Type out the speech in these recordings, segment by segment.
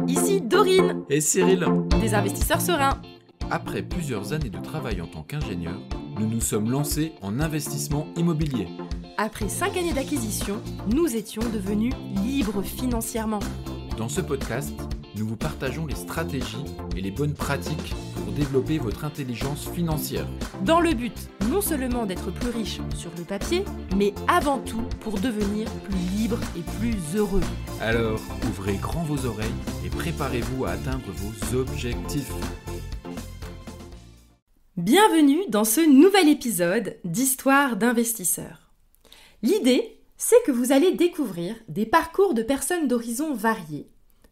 ici Dorine, Et Cyril, des investisseurs sereins. après plusieurs années de travail en tant qu'ingénieur, nous nous sommes lancés en investissement immobilier. Après 5 années d'acquisition, nous étions devenus libres financièrement. Dans ce podcast, nous vous partageons les stratégies et les bonnes pratiques pour développer votre intelligence financière. Dans le but non seulement d'être plus riche sur le papier, mais avant tout pour devenir plus libre et plus heureux. Alors, ouvrez grand vos oreilles et préparez-vous à atteindre vos objectifs. Bienvenue dans ce nouvel épisode d'Histoire d'investisseurs. L'idée, c'est que vous allez découvrir des parcours de personnes d'horizons variés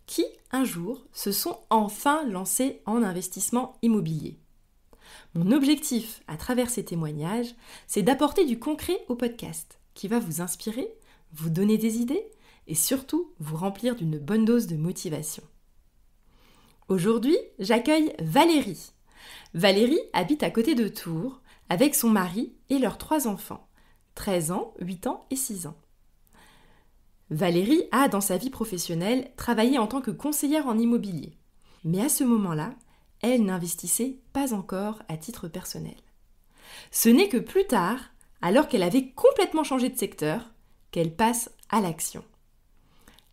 qui, un jour, se sont enfin lancées en investissement immobilier. Mon objectif à travers ces témoignages, c'est d'apporter du concret au podcast qui va vous inspirer, vous donner des idées et surtout vous remplir d'une bonne dose de motivation. Aujourd'hui, j'accueille Valérie. Valérie habite à côté de Tours avec son mari et leurs 3 enfants, 13 ans, 8 ans et 6 ans. Valérie a, dans sa vie professionnelle, travaillé en tant que conseillère en immobilier. Mais à ce moment-là, elle n'investissait pas encore à titre personnel. Ce n'est que plus tard, alors qu'elle avait complètement changé de secteur, qu'elle passe à l'action.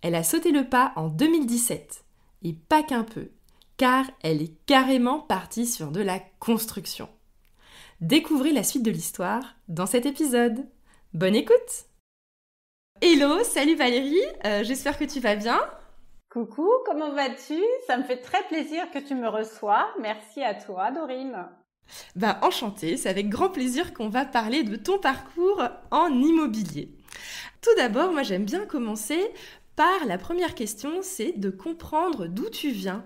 Elle a sauté le pas en 2017, et pas qu'un peu, car elle est carrément partie sur de la construction. Découvrez la suite de l'histoire dans cet épisode. Bonne écoute! Hello, salut Valérie, j'espère que tu vas bien. Coucou, comment vas-tu? Ça me fait très plaisir que tu me reçois. Merci à toi, Dorine. Enchantée, c'est avec grand plaisir qu'on va parler de ton parcours en immobilier. Tout d'abord, moi j'aime bien commencer par la première question, c'est de comprendre d'où tu viens.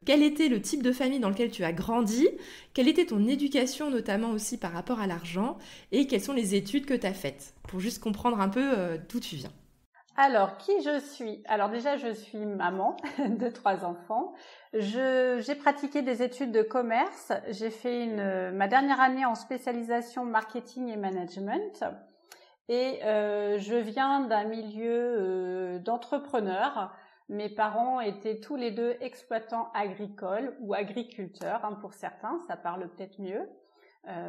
Quel était le type de famille dans lequel tu as grandi? Quelle était ton éducation, notamment aussi par rapport à l'argent? Et quelles sont les études que tu as faites? Pour juste comprendre un peu d'où tu viens. Alors, qui je suis? Alors déjà, je suis maman de 3 enfants. J'ai pratiqué des études de commerce. J'ai fait ma dernière année en spécialisation marketing et management. Et je viens d'un milieu d'entrepreneurs. Mes parents étaient tous les deux exploitants agricoles ou agriculteurs, pour certains, ça parle peut-être mieux.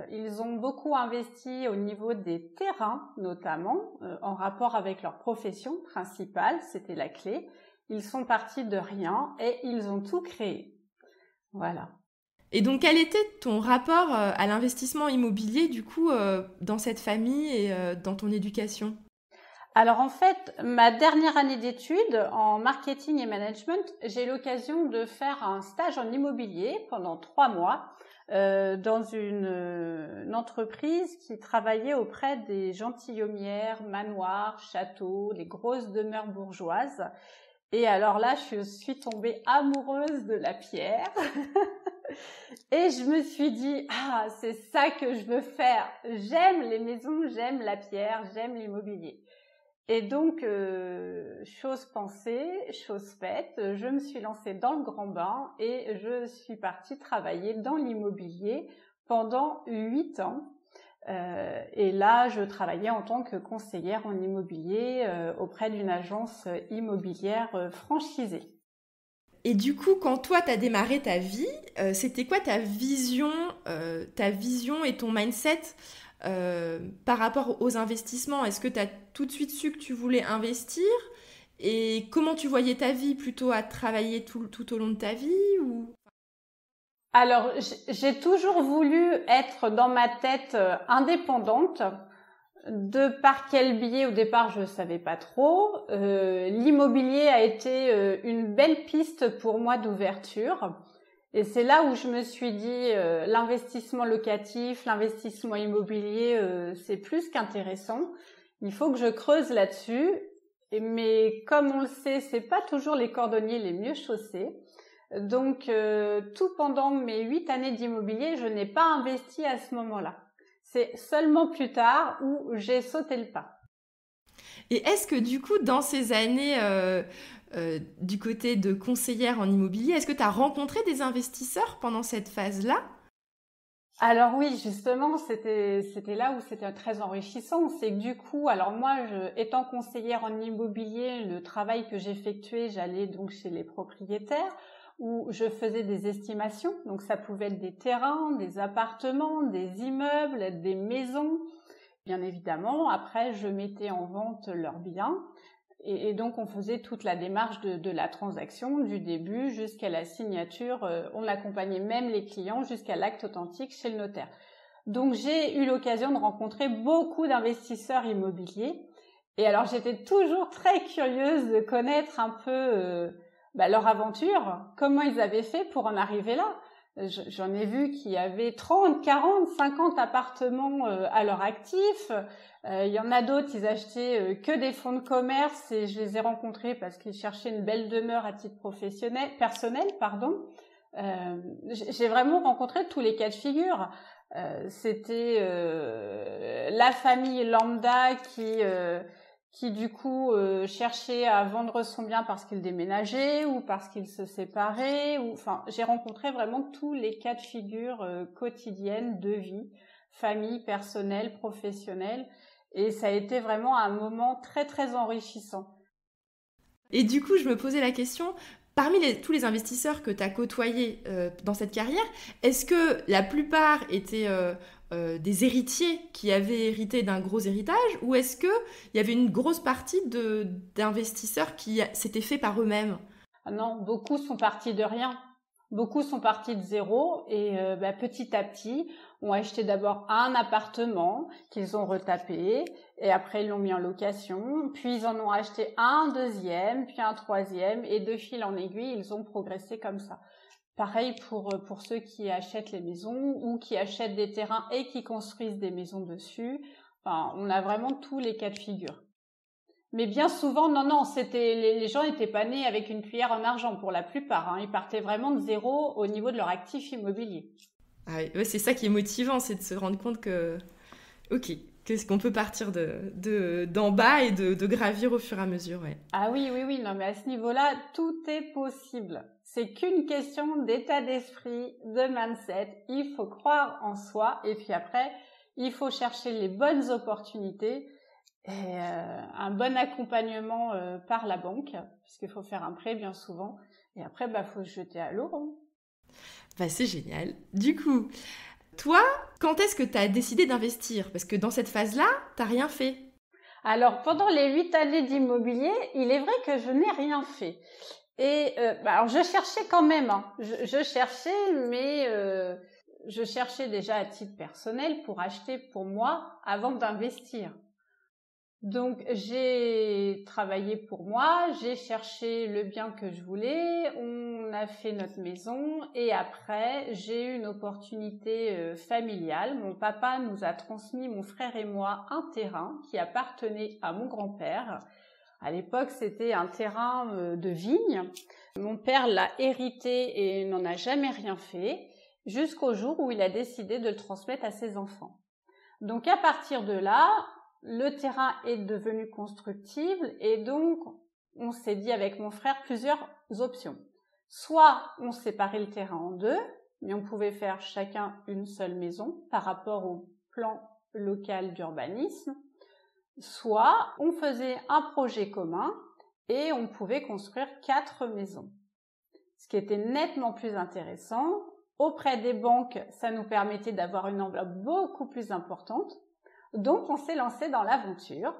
Ils ont beaucoup investi au niveau des terrains, notamment, en rapport avec leur profession principale, c'était la clé. Ils sont partis de rien et ils ont tout créé. Voilà. Et donc, quel était ton rapport à l'investissement immobilier, du coup, dans cette famille et dans ton éducation ? Alors en fait, ma dernière année d'études en marketing et management, j'ai eu l'occasion de faire un stage en immobilier pendant 3 mois dans une entreprise qui travaillait auprès des gentilhommières, manoirs, châteaux, les grosses demeures bourgeoises. Et alors là, je suis tombée amoureuse de la pierre et je me suis dit, c'est ça que je veux faire. J'aime les maisons, j'aime la pierre, j'aime l'immobilier. Et donc, chose pensée, chose faite, je me suis lancée dans le grand bain et je suis partie travailler dans l'immobilier pendant 8 ans. Et là, je travaillais en tant que conseillère en immobilier auprès d'une agence immobilière franchisée. Et du coup, quand toi, tu as démarré ta vie, c'était quoi ta vision et ton mindset par rapport aux investissements? Est-ce que tu as tout de suite su que tu voulais investir? Et comment tu voyais ta vie? Plutôt à travailler tout au long de ta vie ou... Alors, j'ai toujours voulu être dans ma tête indépendante. De par quel biais, au départ, je savais pas trop. L'immobilier a été une belle piste pour moi d'ouverture. Et c'est là où je me suis dit, l'investissement locatif, l'investissement immobilier, c'est plus qu'intéressant. Il faut que je creuse là-dessus. Mais comme on le sait, c'est pas toujours les cordonniers les mieux chaussés. Donc, tout pendant mes 8 années d'immobilier, je n'ai pas investi à ce moment-là. C'est seulement plus tard où j'ai sauté le pas. Et est-ce que du coup, dans ces années du côté de conseillère en immobilier, est-ce que tu as rencontré des investisseurs pendant cette phase-là? Alors oui, justement, c'était là où c'était très enrichissant. C'est que du coup, alors moi, étant conseillère en immobilier, le travail que j'effectuais, j'allais donc chez les propriétaires où je faisais des estimations. Donc ça pouvait être des terrains, des appartements, des immeubles, des maisons. Bien évidemment, après, je mettais en vente leurs biens. Et donc, on faisait toute la démarche de la transaction, du début jusqu'à la signature. On accompagnait même les clients jusqu'à l'acte authentique chez le notaire. Donc, j'ai eu l'occasion de rencontrer beaucoup d'investisseurs immobiliers. Et alors, j'étais toujours très curieuse de connaître un peu leur aventure, comment ils avaient fait pour en arriver là. J'en ai vu qui avaient 30, 40, 50 appartements à leur actif. Il y en a d'autres, ils achetaient que des fonds de commerce et je les ai rencontrés parce qu'ils cherchaient une belle demeure à titre personnel. J'ai vraiment rencontré tous les cas de figure. C'était la famille lambda qui du coup cherchait à vendre son bien parce qu'il déménageait ou parce qu'il se séparait. Enfin, j'ai rencontré vraiment tous les cas de figure quotidiennes de vie, famille, personnelle, professionnelle. Et ça a été vraiment un moment très, très enrichissant. Et du coup, je me posais la question, parmi tous les investisseurs que tu as côtoyés dans cette carrière, est-ce que la plupart étaient des héritiers qui avaient hérité d'un gros héritage ou est-ce qu'il y avait une grosse partie d'investisseurs qui s'étaient faits par eux-mêmes? Ah non, beaucoup sont partis de rien. Beaucoup sont partis de zéro et petit à petit ont acheté d'abord un appartement qu'ils ont retapé et après ils l'ont mis en location, puis ils en ont acheté un deuxième, puis un troisième et de fil en aiguille ils ont progressé comme ça. Pareil pour ceux qui achètent les maisons ou qui achètent des terrains et qui construisent des maisons dessus. Enfin, on a vraiment tous les cas de figure. Mais bien souvent, non, les gens n'étaient pas nés avec une cuillère en argent pour la plupart. Hein. Ils partaient vraiment de zéro au niveau de leur actif immobilier. Ah oui, ouais, c'est ça qui est motivant, c'est de se rendre compte que, qu'est-ce qu'on peut partir d'en bas et de gravir au fur et à mesure. Ouais. Ah oui, non, mais à ce niveau-là, tout est possible. C'est qu'une question d'état d'esprit, de mindset. Il faut croire en soi et puis après, il faut chercher les bonnes opportunités. Et un bon accompagnement par la banque, puisqu'il faut faire un prêt bien souvent. Et après, faut se jeter à l'eau. Hein. C'est génial. Du coup, toi, quand est-ce que tu as décidé d'investir? Parce que dans cette phase-là, tu n'as rien fait. Alors, pendant les 8 années d'immobilier, il est vrai que je n'ai rien fait. Et alors je cherchais quand même. Hein. Je cherchais, mais je cherchais déjà à titre personnel pour acheter pour moi avant d'investir. Donc, j'ai travaillé pour moi, j'ai cherché le bien que je voulais, on a fait notre maison et après, j'ai eu une opportunité familiale. Mon papa nous a transmis, mon frère et moi, un terrain qui appartenait à mon grand-père. À l'époque, c'était un terrain de vigne. Mon père l'a hérité et n'en a jamais rien fait jusqu'au jour où il a décidé de le transmettre à ses enfants. Donc, à partir de là, le terrain est devenu constructible et donc on s'est dit avec mon frère plusieurs options. Soit on séparait le terrain en deux, mais on pouvait faire chacun une seule maison par rapport au plan local d'urbanisme. Soit on faisait un projet commun et on pouvait construire 4 maisons. Ce qui était nettement plus intéressant. Auprès des banques, ça nous permettait d'avoir une enveloppe beaucoup plus importante. Donc, on s'est lancé dans l'aventure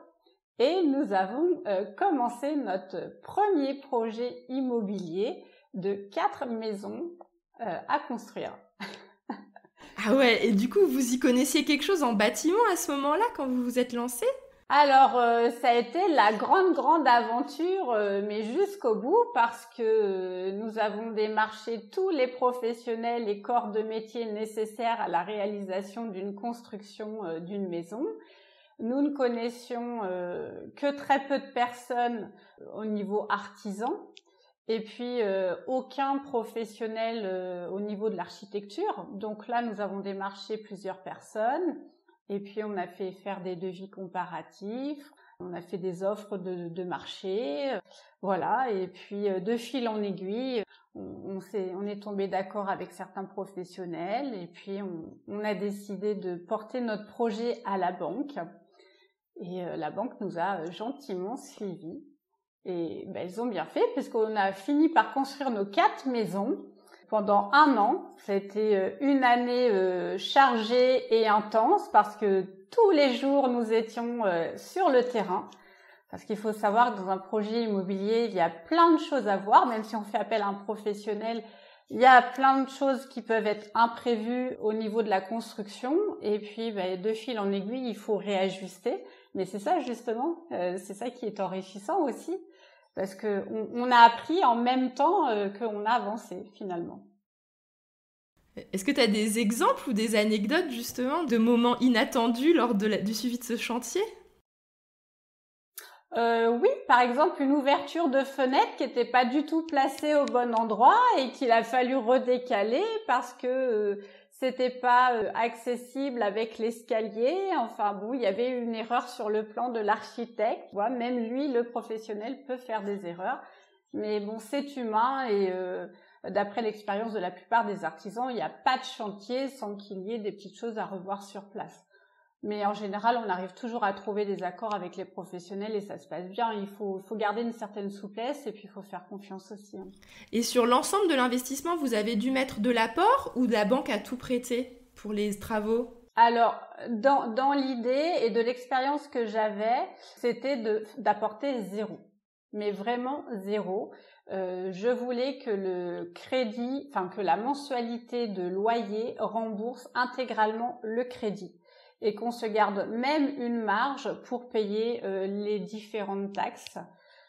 et nous avons commencé notre premier projet immobilier de 4 maisons à construire. Ah ouais, et du coup, vous y connaissiez quelque chose en bâtiment à ce moment-là, quand vous vous êtes lancé? Alors, ça a été la grande aventure, mais jusqu'au bout, parce que nous avons démarché tous les professionnels et corps de métier nécessaires à la réalisation d'une construction d'une maison. Nous ne connaissions que très peu de personnes au niveau artisan, et puis aucun professionnel au niveau de l'architecture. Donc là, nous avons démarché plusieurs personnes. Et puis, on a fait faire des devis comparatifs. On a fait des offres de marché, voilà. Et puis de fil en aiguille, on est tombé d'accord avec certains professionnels et puis on a décidé de porter notre projet à la banque. Et la banque nous a gentiment suivis. Et ils ont bien fait puisqu'on a fini par construire nos 4 maisons pendant 1 an. Ça a été une année chargée et intense parce que tous les jours nous étions sur le terrain. Parce qu'il faut savoir que dans un projet immobilier, il y a plein de choses à voir. Même si on fait appel à un professionnel, il y a plein de choses qui peuvent être imprévues au niveau de la construction. Et puis, de fil en aiguille, il faut réajuster. Mais c'est ça justement, c'est ça qui est enrichissant aussi. Parce que on a appris en même temps qu'on a avancé finalement. Est-ce que tu as des exemples ou des anecdotes justement de moments inattendus lors du suivi de ce chantier ? Oui, par exemple une ouverture de fenêtre qui n'était pas du tout placée au bon endroit et qu'il a fallu redécaler parce que c'était pas accessible avec l'escalier. Enfin bon, il y avait une erreur sur le plan de l'architecte. Tu vois, même lui, le professionnel, peut faire des erreurs. Mais bon, c'est humain et d'après l'expérience de la plupart des artisans, il n'y a pas de chantier sans qu'il y ait des petites choses à revoir sur place. Mais en général, on arrive toujours à trouver des accords avec les professionnels et ça se passe bien. Il faut garder une certaine souplesse et puis il faut faire confiance aussi. Et sur l'ensemble de l'investissement, vous avez dû mettre de l'apport ou la banque a tout prêté pour les travaux ? Alors, dans l'idée et de l'expérience que j'avais, c'était d'apporter 0. Mais vraiment 0. Je voulais que le crédit, que la mensualité de loyer rembourse intégralement le crédit. Et qu'on se garde même une marge pour payer les différentes taxes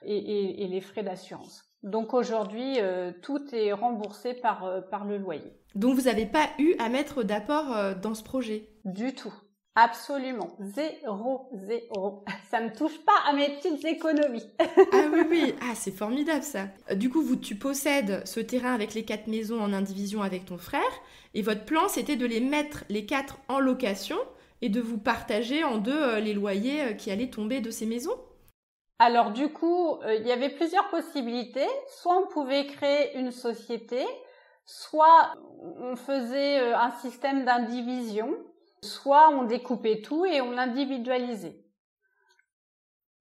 et les frais d'assurance. Donc aujourd'hui, tout est remboursé par le loyer. Donc vous n'avez pas eu à mettre d'apport dans ce projet ? Du tout. Absolument. 0. Ça ne touche pas à mes petites économies. Ah oui. Ah, c'est formidable ça. Du coup, tu possèdes ce terrain avec les 4 maisons en indivision avec ton frère. Et votre plan, c'était de les mettre les 4 en location et de vous partager en 2 les loyers qui allaient tomber de ces maisons ? Alors du coup, il y avait plusieurs possibilités. Soit on pouvait créer une société, soit on faisait un système d'indivision, soit on découpait tout et on individualisait.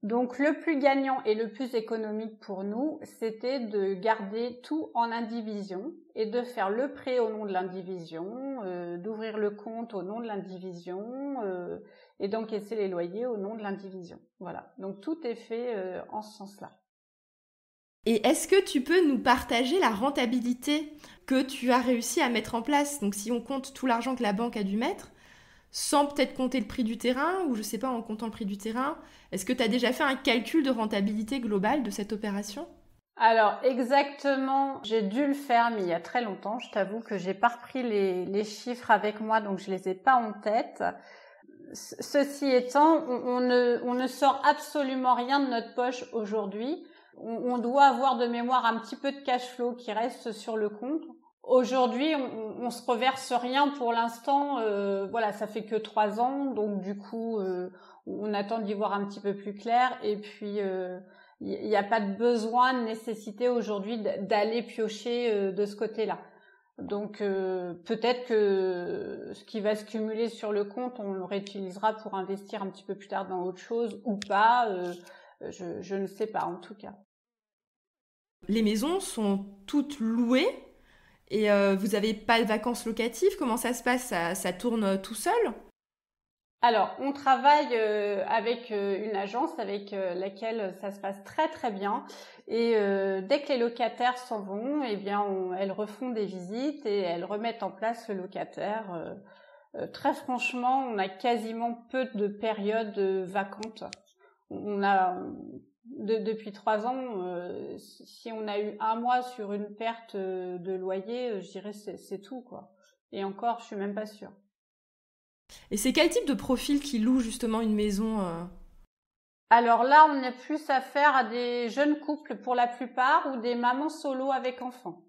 Donc le plus gagnant et le plus économique pour nous, c'était de garder tout en indivision et de faire le prêt au nom de l'indivision, d'ouvrir le compte au nom de l'indivision et d'encaisser les loyers au nom de l'indivision. Voilà, donc tout est fait en ce sens-là. Et est-ce que tu peux nous partager la rentabilité que tu as réussi à mettre en place ? Donc si on compte tout l'argent que la banque a dû mettre, sans peut-être compter le prix du terrain, ou je ne sais pas, en comptant le prix du terrain, est-ce que tu as déjà fait un calcul de rentabilité globale de cette opération ? Alors exactement, j'ai dû le faire, mais il y a très longtemps. Je t'avoue que j'ai pas repris les chiffres avec moi, donc je les ai pas en tête. Ceci étant, on ne sort absolument rien de notre poche aujourd'hui. On doit avoir de mémoire un petit peu de cash flow qui reste sur le compte. Aujourd'hui, on se reverse rien pour l'instant. Voilà, ça fait que 3 ans, donc du coup, on attend d'y voir un petit peu plus clair. Et puis, il n'y a pas de besoin, de nécessité aujourd'hui d'aller piocher de ce côté-là. Donc, peut-être que ce qui va se cumuler sur le compte, on le réutilisera pour investir un petit peu plus tard dans autre chose ou pas. Je ne sais pas, en tout cas. Les maisons sont toutes louées et vous n'avez pas de vacances locatives. Comment ça se passe ? Ça tourne tout seul ? Alors, on travaille avec une agence avec laquelle ça se passe très très bien. Et dès que les locataires s'en vont, eh bien, elles refont des visites et elles remettent en place le locataire. Très franchement, on a quasiment peu de périodes vacantes. On a depuis 3 ans, si on a eu 1 mois sur une perte de loyer, je dirais c'est tout quoi. Et encore, je suis même pas sûre. Et c'est quel type de profil qui loue justement une maison Alors là, on est plus affaire à des jeunes couples pour la plupart ou des mamans solo avec enfants.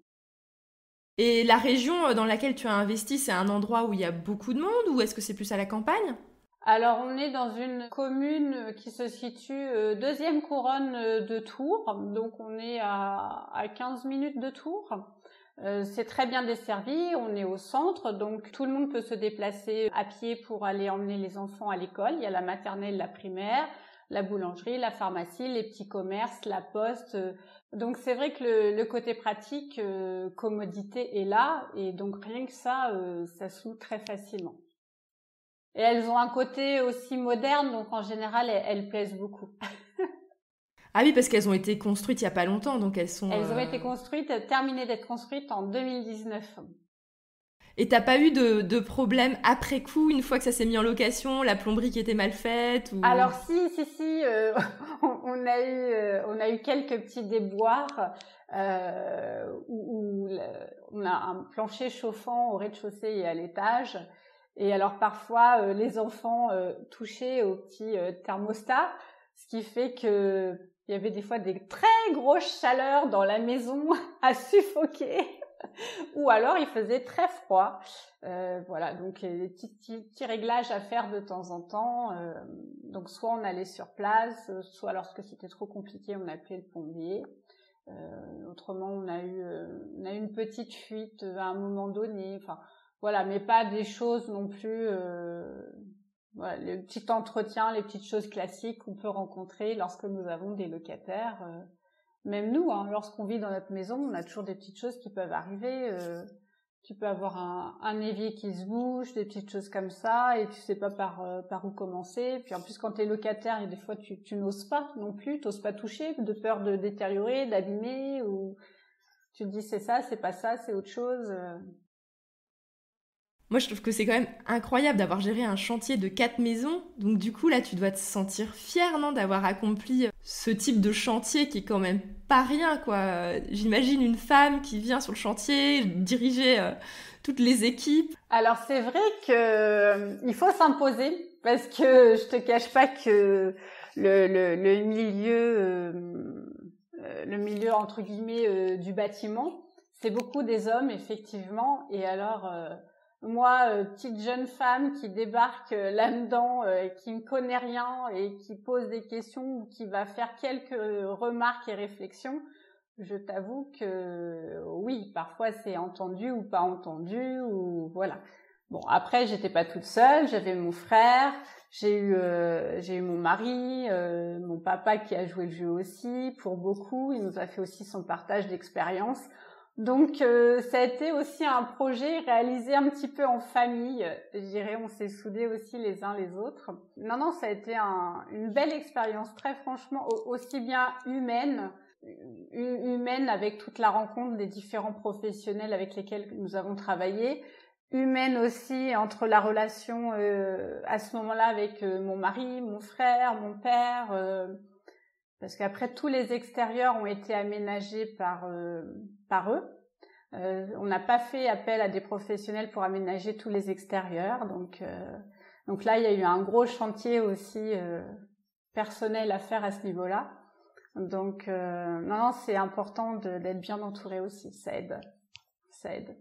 Et la région dans laquelle tu as investi, c'est un endroit où il y a beaucoup de monde ou est-ce que c'est plus à la campagne ? Alors, on est dans une commune qui se situe deuxième couronne de Tours, donc on est à 15 minutes de Tours. C'est très bien desservi, on est au centre, donc tout le monde peut se déplacer à pied pour aller emmener les enfants à l'école. Il y a la maternelle, la primaire, la boulangerie, la pharmacie, les petits commerces, la poste. Donc c'est vrai que le côté pratique, commodité est là, et donc rien que ça se loue très facilement. Et elles ont un côté aussi moderne, donc en général, elles plaisent beaucoup. Ah oui, parce qu'elles ont été construites il n'y a pas longtemps, donc elles sont... Elles ont été terminées d'être construites en 2019. Et t'as pas eu de problème après coup, une fois que ça s'est mis en location, la plomberie qui était mal faite ou... Alors si, on a eu quelques petits déboires où on a un plancher chauffant au rez-de-chaussée et à l'étage. Et alors parfois, les enfants touchaient au petit thermostat, ce qui fait que il y avait des fois des très grosses chaleurs dans la maison à suffoquer. Ou alors il faisait très froid. Voilà, donc des petits réglages à faire de temps en temps. Donc soit on allait sur place, soit lorsque c'était trop compliqué, on appelait le plombier. Autrement, on a eu une petite fuite à un moment donné. Enfin, voilà, mais pas des choses non plus. Voilà, le petit entretien, les petites choses classiques qu'on peut rencontrer lorsque nous avons des locataires. Même nous, hein, lorsqu'on vit dans notre maison, on a toujours des petites choses qui peuvent arriver. Tu peux avoir un évier qui se bouge, des petites choses comme ça, et tu sais pas par où commencer. Puis en plus, quand t'es locataire, et des fois tu n'oses pas non plus, t'oses pas toucher, de peur de détériorer, d'abîmer, ou tu te dis c'est ça, c'est pas ça, c'est autre chose. Moi, je trouve que c'est quand même incroyable d'avoir géré un chantier de 4 maisons. Donc du coup, là, tu dois te sentir fière, non, d'avoir accompli ce type de chantier qui est quand même pas rien, quoi. J'imagine une femme qui vient sur le chantier, diriger toutes les équipes. Alors c'est vrai que il faut s'imposer, parce que je te cache pas que le milieu entre guillemets du bâtiment, c'est beaucoup des hommes effectivement. Et alors moi, petite jeune femme qui débarque là-dedans, qui ne connaît rien et qui pose des questions ou qui va faire quelques remarques et réflexions, je t'avoue que oui, parfois c'est entendu ou pas entendu, ou voilà. Bon, après j'étais pas toute seule, j'avais mon frère, j'ai eu mon mari, mon papa qui a joué le jeu aussi pour beaucoup, il nous a fait aussi son partage d'expérience. Donc ça a été aussi un projet réalisé un petit peu en famille, je dirais, on s'est soudés aussi les uns les autres. Non, ça a été une belle expérience, très franchement, aussi bien humaine avec toute la rencontre des différents professionnels avec lesquels nous avons travaillé, humaine aussi entre la relation à ce moment-là avec mon mari, mon frère, mon père, parce qu'après tous les extérieurs ont été aménagés par eux. On n'a pas fait appel à des professionnels pour aménager tous les extérieurs, donc là il y a eu un gros chantier aussi personnel à faire à ce niveau-là. Donc non, c'est important d'être bien entouré aussi, ça aide.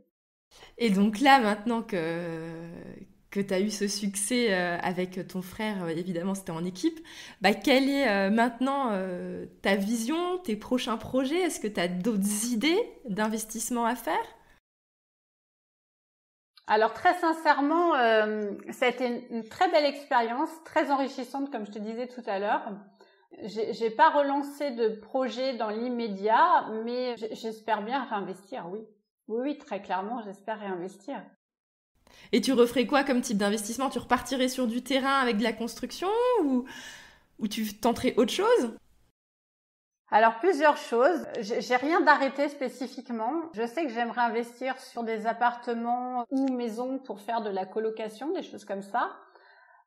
Et donc là, maintenant que tu as eu ce succès avec ton frère, évidemment c'était en équipe, quelle est maintenant ta vision, tes prochains projets? Est-ce que tu as d'autres idées d'investissement à faire? Alors très sincèrement, ça a été une très belle expérience, très enrichissante comme je te disais tout à l'heure. J'ai pas relancé de projet dans l'immédiat, mais j'espère bien réinvestir, oui. Oui, très clairement, j'espère réinvestir. Et tu referais quoi comme type d'investissement? Tu repartirais sur du terrain avec de la construction ou tu tenterais autre chose? Alors, plusieurs choses. J'ai rien d'arrêté spécifiquement. Je sais que j'aimerais investir sur des appartements ou maisons pour faire de la colocation, des choses comme ça.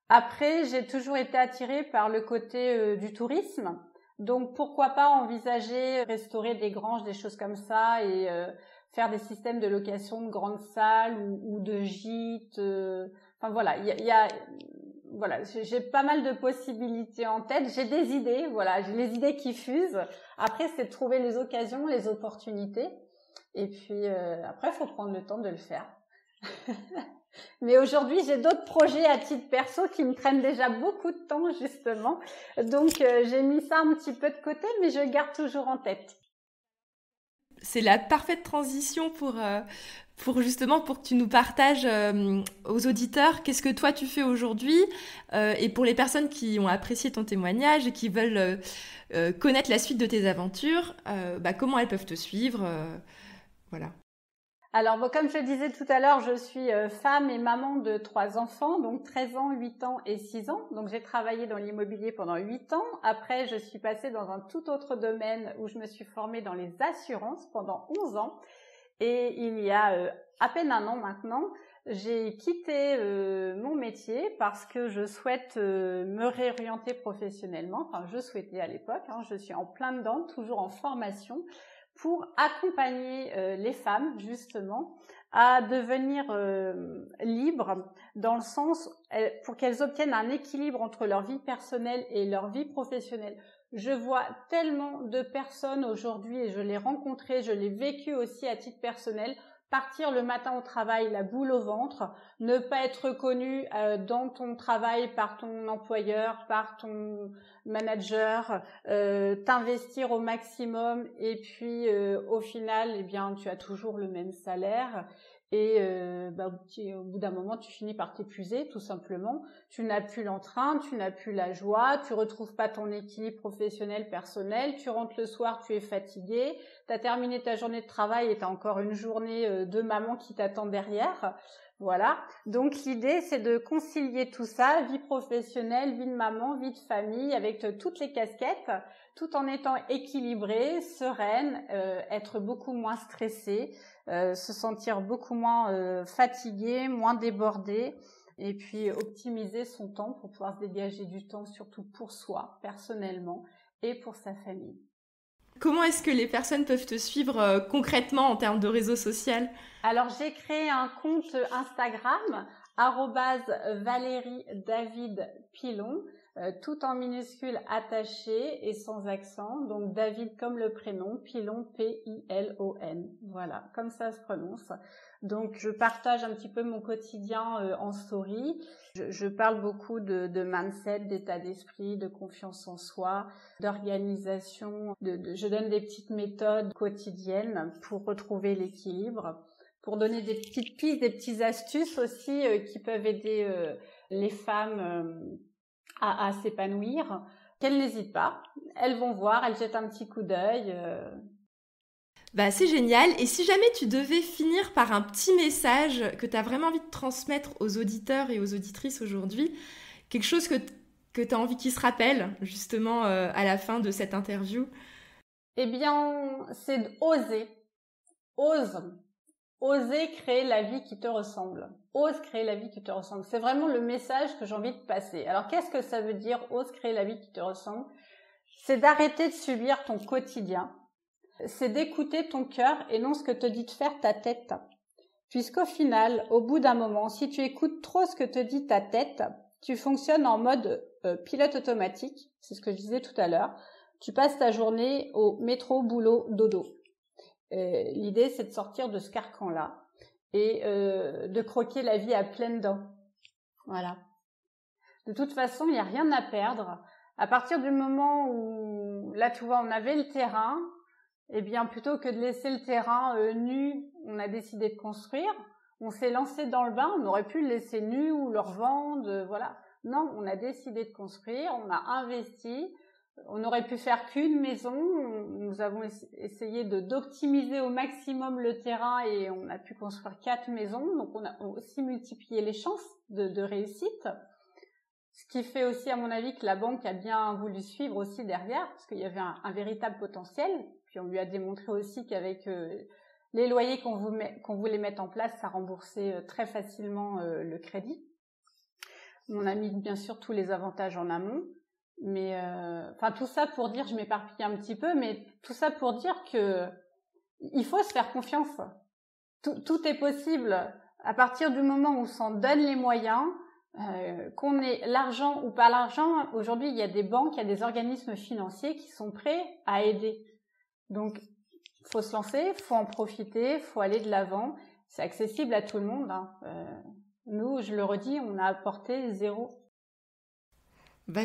Après, j'ai toujours été attirée par le côté du tourisme. Donc, pourquoi pas envisager restaurer des granges, des choses comme ça, et faire des systèmes de location de grandes salles ou de gîtes. Enfin voilà, voilà, j'ai pas mal de possibilités en tête. J'ai des idées, voilà, j'ai les idées qui fusent. Après, c'est de trouver les occasions, les opportunités. Et puis après, il faut prendre le temps de le faire. Mais aujourd'hui, j'ai d'autres projets à titre perso qui me prennent déjà beaucoup de temps, justement. Donc, j'ai mis ça un petit peu de côté, mais je le garde toujours en tête. C'est la parfaite transition pour justement pour que tu nous partages aux auditeurs qu'est-ce que toi tu fais aujourd'hui et pour les personnes qui ont apprécié ton témoignage et qui veulent connaître la suite de tes aventures, comment elles peuvent te suivre, voilà. Alors, bon, comme je le disais tout à l'heure, je suis femme et maman de 3 enfants, donc 13 ans, 8 ans et 6 ans. Donc, j'ai travaillé dans l'immobilier pendant 8 ans. Après, je suis passée dans un tout autre domaine où je me suis formée dans les assurances pendant 11 ans. Et il y a à peine 1 an maintenant, j'ai quitté mon métier parce que je souhaite me réorienter professionnellement. Enfin, je souhaitais à l'époque, je suis en plein dedans, toujours en formation, pour accompagner les femmes, justement, à devenir libres, dans le sens pour qu'elles obtiennent un équilibre entre leur vie personnelle et leur vie professionnelle. Je vois tellement de personnes aujourd'hui, et je l'ai rencontré, je l'ai vécu aussi à titre personnel, partir le matin au travail, la boule au ventre, ne pas être reconnu dans ton travail par ton employeur, par ton manager, t'investir au maximum et puis au final, eh bien, tu as toujours le même salaire. Et au bout d'un moment, tu finis par t'épuiser, tout simplement. Tu n'as plus l'entrain, tu n'as plus la joie, tu retrouves pas ton équilibre professionnel, personnel. Tu rentres le soir, tu es fatigué. Tu as terminé ta journée de travail et tu as encore une journée de maman qui t'attend derrière. Voilà. Donc l'idée, c'est de concilier tout ça, vie professionnelle, vie de maman, vie de famille, avec toutes les casquettes, tout en étant équilibrée, sereine, être beaucoup moins stressée, se sentir beaucoup moins fatiguée, moins débordée, et puis optimiser son temps pour pouvoir se dégager du temps, surtout pour soi, personnellement, et pour sa famille. Comment est-ce que les personnes peuvent te suivre concrètement en termes de réseau social ? Alors, j'ai créé un compte Instagram, @ValérieDavidPilon, tout en minuscules attaché et sans accent. Donc, David comme le prénom, Pilon, P-I-L-O-N. Voilà, comme ça se prononce. Donc, je partage un petit peu mon quotidien en story. Je parle beaucoup de mindset, d'état d'esprit, de confiance en soi, d'organisation. Je donne des petites méthodes quotidiennes pour retrouver l'équilibre, pour donner des petites pistes, des petites astuces aussi qui peuvent aider les femmes à s'épanouir. Qu'elles n'hésitent pas, elles vont voir, elles jettent un petit coup d'œil. C'est génial. Et si jamais tu devais finir par un petit message que tu as vraiment envie de transmettre aux auditeurs et aux auditrices aujourd'hui, quelque chose que tu as envie qu'ils se rappellent justement à la fin de cette interview? Eh bien, c'est d'oser. Oser créer la vie qui te ressemble. Ose créer la vie qui te ressemble. C'est vraiment le message que j'ai envie de passer. Alors, qu'est-ce que ça veut dire, ose créer la vie qui te ressemble? C'est d'arrêter de subir ton quotidien. C'est d'écouter ton cœur et non ce que te dit de faire ta tête. Puisqu'au final, au bout d'un moment, si tu écoutes trop ce que te dit ta tête, tu fonctionnes en mode pilote automatique. C'est ce que je disais tout à l'heure. Tu passes ta journée au métro, boulot, dodo. L'idée, c'est de sortir de ce carcan-là et de croquer la vie à pleines dents. Voilà. De toute façon, il n'y a rien à perdre. À partir du moment où, là, tu vois, on avait le terrain, eh bien, plutôt que de laisser le terrain nu, on a décidé de construire. On s'est lancé dans le bain, on aurait pu le laisser nu ou le revendre, voilà. Non, on a décidé de construire, on a investi. On aurait pu faire qu'une maison. Nous avons essayé d'optimiser au maximum le terrain et on a pu construire 4 maisons. Donc, on a aussi multiplié les chances de réussite. Ce qui fait aussi, à mon avis, que la banque a bien voulu suivre aussi derrière, parce qu'il y avait un véritable potentiel. Puis, on lui a démontré aussi qu'avec les loyers qu'on voulait mettre en place, ça remboursait très facilement le crédit. On a mis bien sûr tous les avantages en amont. Mais tout ça pour dire, je m'éparpille un petit peu, mais tout ça pour dire que il faut se faire confiance. Tout est possible à partir du moment où on s'en donne les moyens, qu'on ait l'argent ou pas l'argent. Aujourd'hui, il y a des banques, il y a des organismes financiers qui sont prêts à aider. Donc, faut se lancer, faut en profiter, faut aller de l'avant. C'est accessible à tout le monde. Nous, je le redis, on a apporté 0.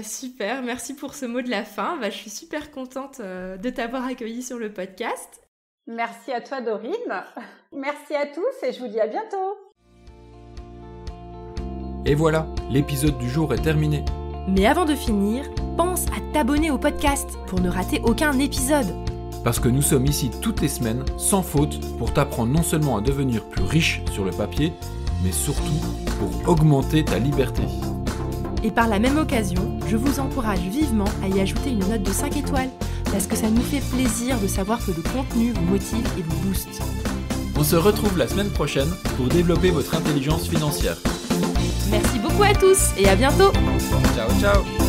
Super, merci pour ce mot de la fin. Je suis super contente de t'avoir accueilli sur le podcast. Merci à toi Dorine. Merci à tous et je vous dis à bientôt. Et voilà, l'épisode du jour est terminé. Mais avant de finir, pense à t'abonner au podcast pour ne rater aucun épisode. Parce que nous sommes ici toutes les semaines, sans faute, pour t'apprendre non seulement à devenir plus riche sur le papier, mais surtout pour augmenter ta liberté. Et par la même occasion, je vous encourage vivement à y ajouter une note de 5 étoiles, parce que ça nous fait plaisir de savoir que le contenu vous motive et vous booste. On se retrouve la semaine prochaine pour développer votre intelligence financière. Merci beaucoup à tous et à bientôt. Ciao, ciao.